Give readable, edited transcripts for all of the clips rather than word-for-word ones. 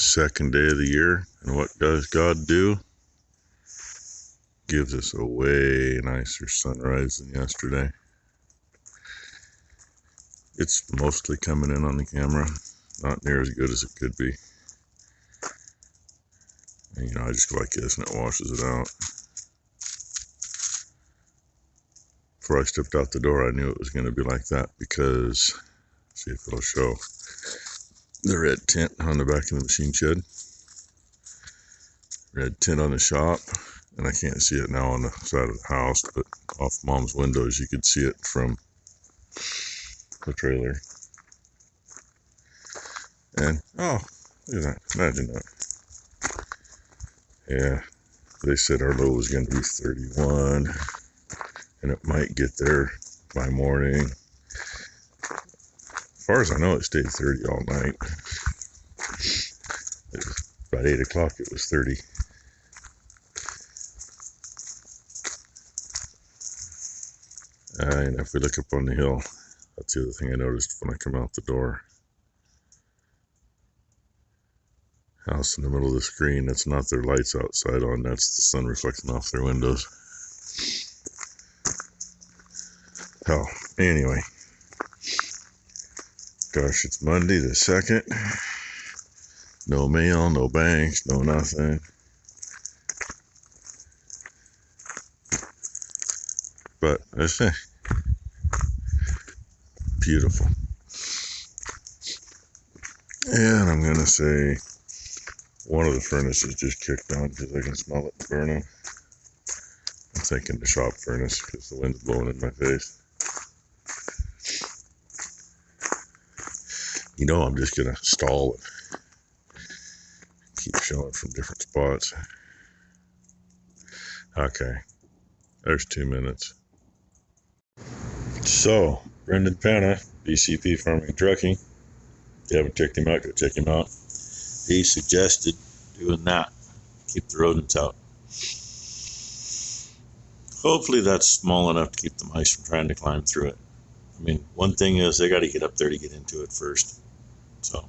second day of the year, and what does God do? Gives us a way nicer sunrise than yesterday. It's mostly coming in on the camera, not near as good as it could be. And, I just go like this and it washes it out. Before I stepped out the door, I knew it was going to be like that because, see if it'll show, the red tint on the back of the machine shed, red tint on the shop, and I can't see it now on the side of the house, but off Mom's windows you could see it from the trailer. And, oh, look at that, imagine that. Yeah, they said our low was going to be 31, and it might get there by morning. As far as I know, it stayed 30 all night. About 8 o'clock it was 30. And if we look up on the hill, that's the other thing I noticed when I come out the door. House in the middle of the screen, that's not their lights outside on, that's the sun reflecting off their windows. Oh, anyway. Gosh, it's Monday the 2nd. No mail, no banks, no nothing. But it's beautiful. And I'm going to say one of the furnaces just kicked on because I can smell it burning. I'm thinking the shop furnace because the wind's blowing in my face. I'm just going to stall and keep showing from different spots. Okay, there's 2 minutes. So, Brendan Panna, BCP Farming and Trucking. If you haven't checked him out, go check him out. He suggested doing that. Keep the rodents out. Hopefully that's small enough to keep the mice from trying to climb through it. I mean, one thing is they got to get up there to get into it first. So,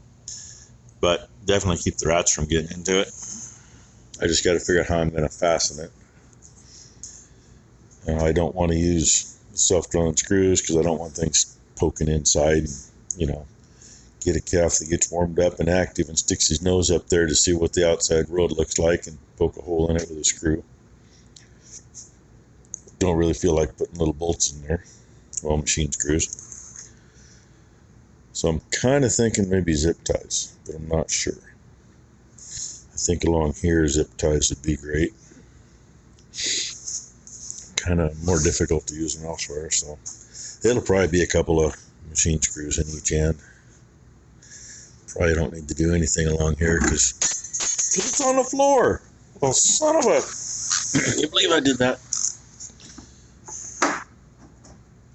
but definitely keep the rats from getting into it. I just got to figure out how I'm going to fasten it. I don't want to use self-drilling screws because I don't want things poking inside. Get a calf that gets warmed up and active and sticks his nose up there to see what the outside world looks like and poke a hole in it with a screw. Don't really feel like putting little bolts in there. Well, machine screws. So I'm kind of thinking maybe zip ties, but I'm not sure. I think along here zip ties would be great. Kind of more difficult to use than elsewhere, so it'll probably be a couple of machine screws in each end. Probably don't need to do anything along here because it's on the floor. Well, son of a... Can you believe I did that?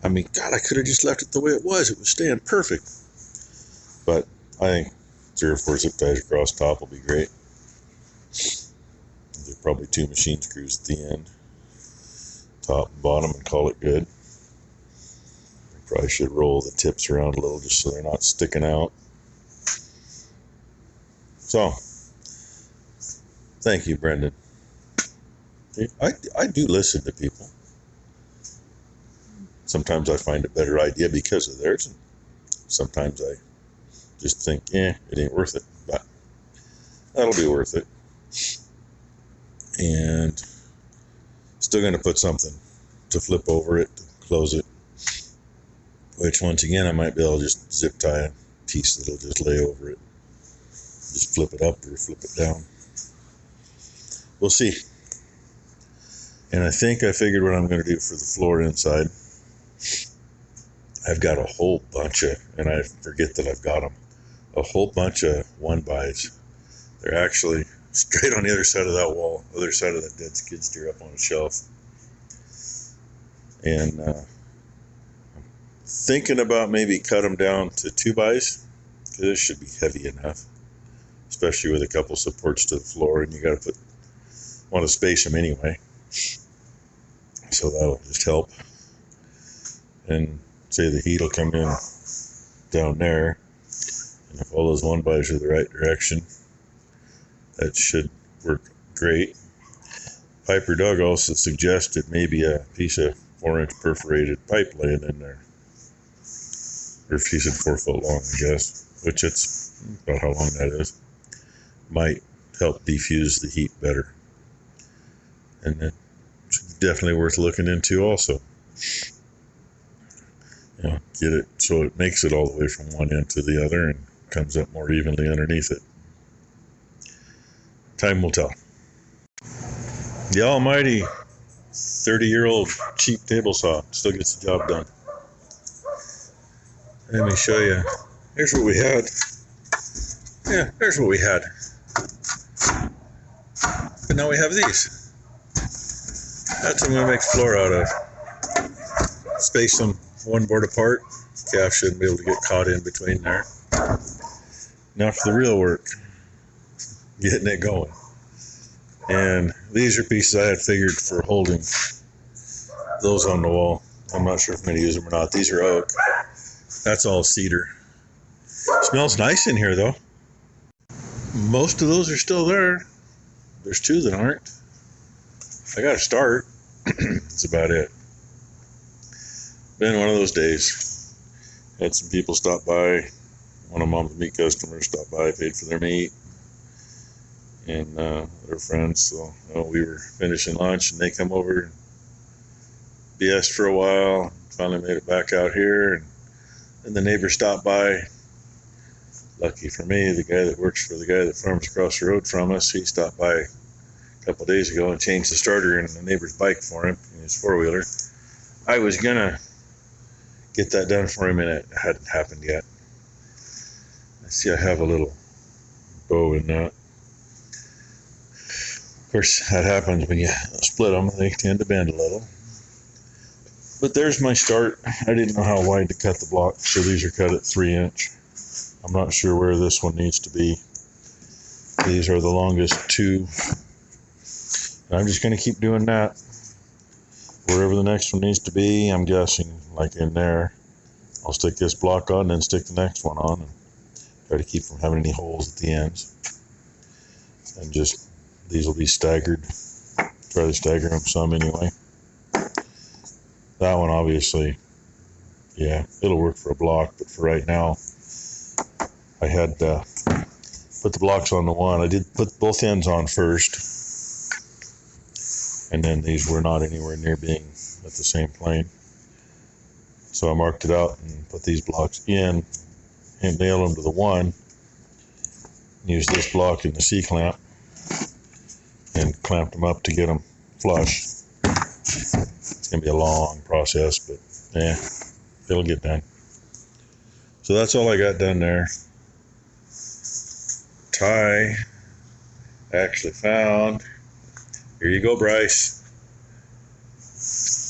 I mean, God, I could have just left it the way it was. It was staying perfect. But I think 3 or 4 zip ties across top will be great. There's probably 2 machine screws at the end. Top and bottom, and call it good. Probably should roll the tips around a little just so they're not sticking out. So, thank you, Brendan. I do listen to people. Sometimes I find a better idea because of theirs, and sometimes I just think, it ain't worth it, but that'll be worth it. And still going to put something to flip over it, to close it, which once again I might be able to just zip tie a piece that'll just lay over it. Just flip it up or flip it down. We'll see. And I think I figured what I'm going to do for the floor inside. I've got a whole bunch of, and I forget that I've got them, a whole bunch of 1x. They're actually straight on the other side of that wall, other side of that dead skid steer up on a shelf. And I'm thinking about maybe cut them down to 2x, because this should be heavy enough, especially with a couple supports to the floor, and you got to want to space them anyway. So that'll just help. And say the heat will come in down there, and if all those 1x's are the right direction, That should work great. Piper Doug also suggested maybe a piece of 4-inch perforated pipe laying in there. Or if he said 4 foot long, I guess, which it's about how long that is. Might help diffuse the heat better. And it's definitely worth looking into also. Get it so it makes it all the way from one end to the other and comes up more evenly underneath it. Time will tell. The almighty 30-year-old cheap table saw still gets the job done. Let me show you. Here's what we had. Yeah, there's what we had. But now we have these. That's what I'm going to make floor out of. Space them one board apart. Calf shouldn't be able to get caught in between there. Now for the real work. Getting it going. And these are pieces I had figured for holding those on the wall. I'm not sure if I'm going to use them or not. These are oak. That's all cedar. Smells nice in here though. Most of those are still there. There's 2 that aren't. I got to start. That's about it. Been one of those days. Had some people stop by. One of Mom's meat customers stopped by, paid for their meat. And their friends. So we were finishing lunch and they come over and BS for a while. Finally made it back out here. And the neighbor stopped by. Lucky for me, the guy that works for the guy that farms across the road from us, he stopped by a couple of days ago and changed the starter in the neighbor's bike for him in his 4-wheeler. I was gonna get that done for him and it hadn't happened yet. I see I have a little bow in that. Of course, that happens when you split them. They tend to bend a little. But there's my start. I didn't know how wide to cut the block, so these are cut at 3-inch. I'm not sure where this one needs to be. These are the longest 2. I'm just going to keep doing that. Wherever the next one needs to be, I'm guessing, like in there. I'll stick this block on and then stick the next one on and try to keep from having any holes at the ends. And just, these will be staggered. Try to stagger them some anyway. That one obviously, yeah, it'll work for a block, but for right now, I had put the blocks on the one. I did put both ends on first, and then these were not anywhere near being at the same plane. So I marked it out and put these blocks in and nailed them to the one. Use this block in the C-clamp and clamped them up to get them flush. It's going to be a long process, but yeah, it'll get done. So that's all I got done there. Ty actually found, here you go, Bryce.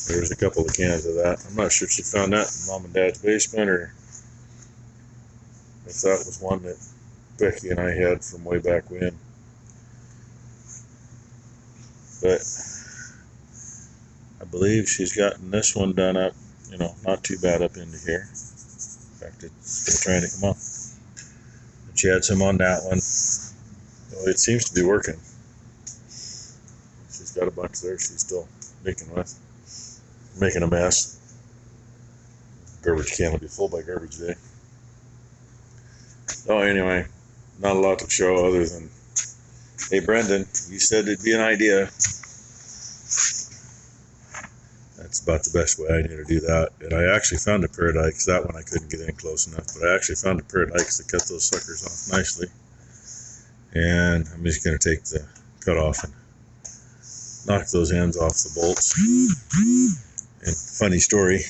There's a couple of cans of that. I'm not sure if she found that in Mom and Dad's basement or if that was one that Becky and I had from way back when. But I believe she's gotten this one done up, not too bad up into here. In fact, it's still trying to come up. And she had some on that one. Well, it seems to be working. She's got a bunch there she's still making a mess. Garbage can will be full by garbage day. So anyway, not a lot to show other than, hey Brendan, you said it'd be an idea. That's about the best way I knew to do that. And I actually found a pair of dikes. That one I couldn't get in close enough, but I actually found a pair of dikes that cut those suckers off nicely. And I'm just going to take the cut off and knock those ends off the bolts. And funny story,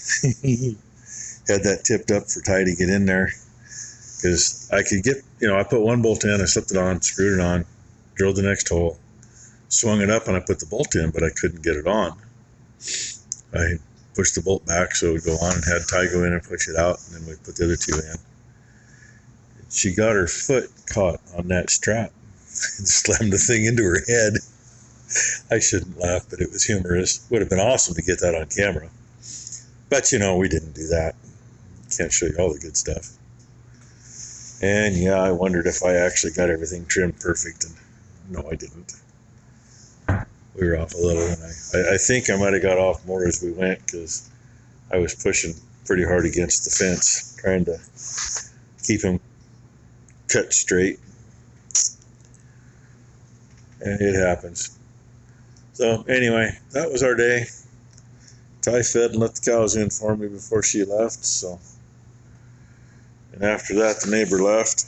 had that tipped up for Ty to get in there because I could get, I put one bolt in, I slipped it on, screwed it on, drilled the next hole, swung it up, and I put the bolt in, but I couldn't get it on. I pushed the bolt back so it would go on and had Ty go in and push it out, and then we put the other 2 in. She got her foot caught on that strap and slammed the thing into her head. I shouldn't laugh, but it was humorous. Would have been awesome to get that on camera. But, we didn't do that. Can't show you all the good stuff. And, yeah, I wondered if I actually got everything trimmed perfect and No, I didn't. We were off a little, and I think I might have got off more as we went because I was pushing pretty hard against the fence, trying to keep him cut straight. And it happens. So anyway, that was our day. Ty fed and let the cows in for me before she left. So, and after that, the neighbor left.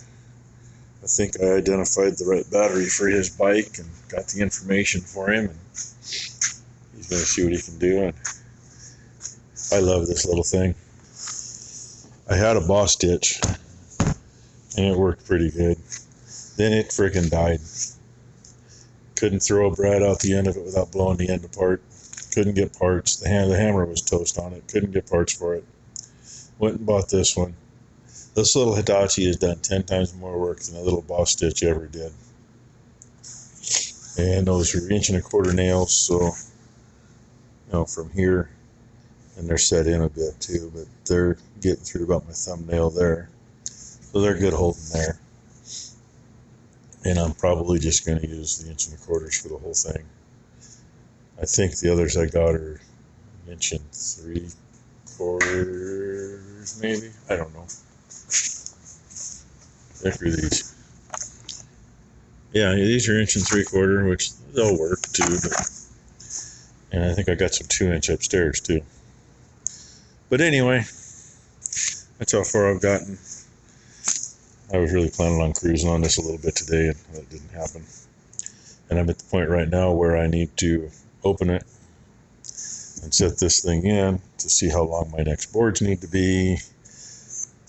I think I identified the right battery for his bike and got the information for him, and he's going to see what he can do. And I love this little thing. I had a boss stitch, and it worked pretty good. Then it freaking died. Couldn't throw a brad out the end of it without blowing the end apart. Couldn't get parts. The hammer was toast on it. Couldn't get parts for it. Went and bought this one. This little Hitachi has done 10 times more work than a little boss stitch ever did. And those are 1.25 inch nails, so you know, from here, and they're set in a bit too, but they're getting through about my thumbnail there. So they're good holding there. And I'm probably just going to use the 1.25 inch for the whole thing. I think the others I got are 1 3/4 inches, maybe. I don't know. After these. Yeah, these are 1 3/4 inches, which they'll work too. But, and I think I got some 2-inch upstairs too. But anyway, that's how far I've gotten. I was really planning on cruising on this a little bit today, and that didn't happen. And I'm at the point right now where I need to open it and set this thing in to see how long my next boards need to be.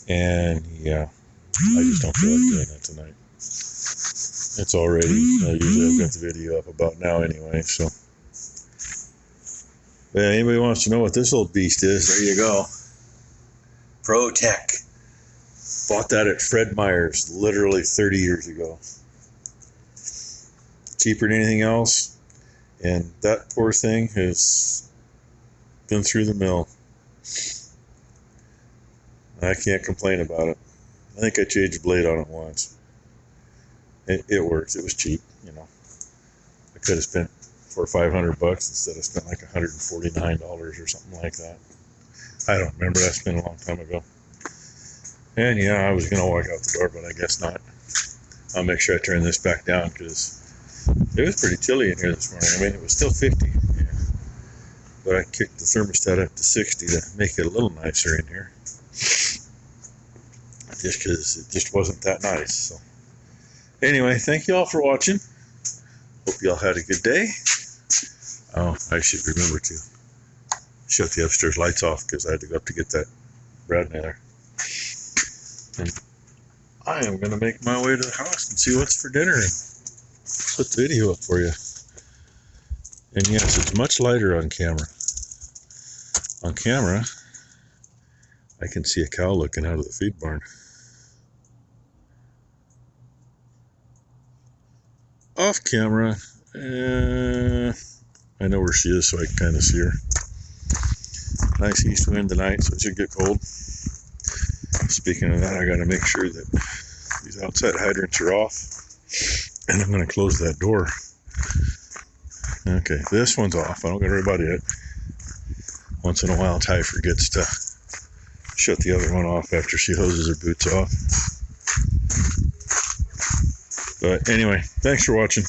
And yeah, I just don't feel like doing that tonight. It's already, usually I've got the video up about now anyway, so. But anybody wants to know what this old beast is, there you go. ProTech. Bought that at Fred Meyer's literally 30 years ago. Cheaper than anything else. And that poor thing has been through the mill. I can't complain about it. I think I changed blade on it once. It works. It was cheap, you know. I could have spent $400 or $500 instead of spent like $149 or something like that. I don't remember. That's been a long time ago. And yeah, I was going to walk out the door, but I guess not. I'll make sure I turn this back down because it was pretty chilly in here this morning. I mean, it was still 50. Yeah. But I kicked the thermostat up to 60 to make it a little nicer in here. Just because it just wasn't that nice. So anyway, thank you all for watching. Hope you all had a good day. Oh, I should remember to shut the upstairs lights off because I had to go up to get that brad nailer. And I am going to make my way to the house and see what's for dinner and put the video up for you. And yes, it's much lighter on camera. On camera, I can see a cow looking out of the feed barn. Off camera, I know where she is, so I can kind of see her. Nice east wind tonight, so it should get cold. Speaking of that, I got to make sure that these outside hydrants are off, and I'm going to close that door. Okay, this one's off. I don't got to worry about it. Once in a while, Ty forgets to shut the other one off after she hoses her boots off. But anyway, thanks for watching.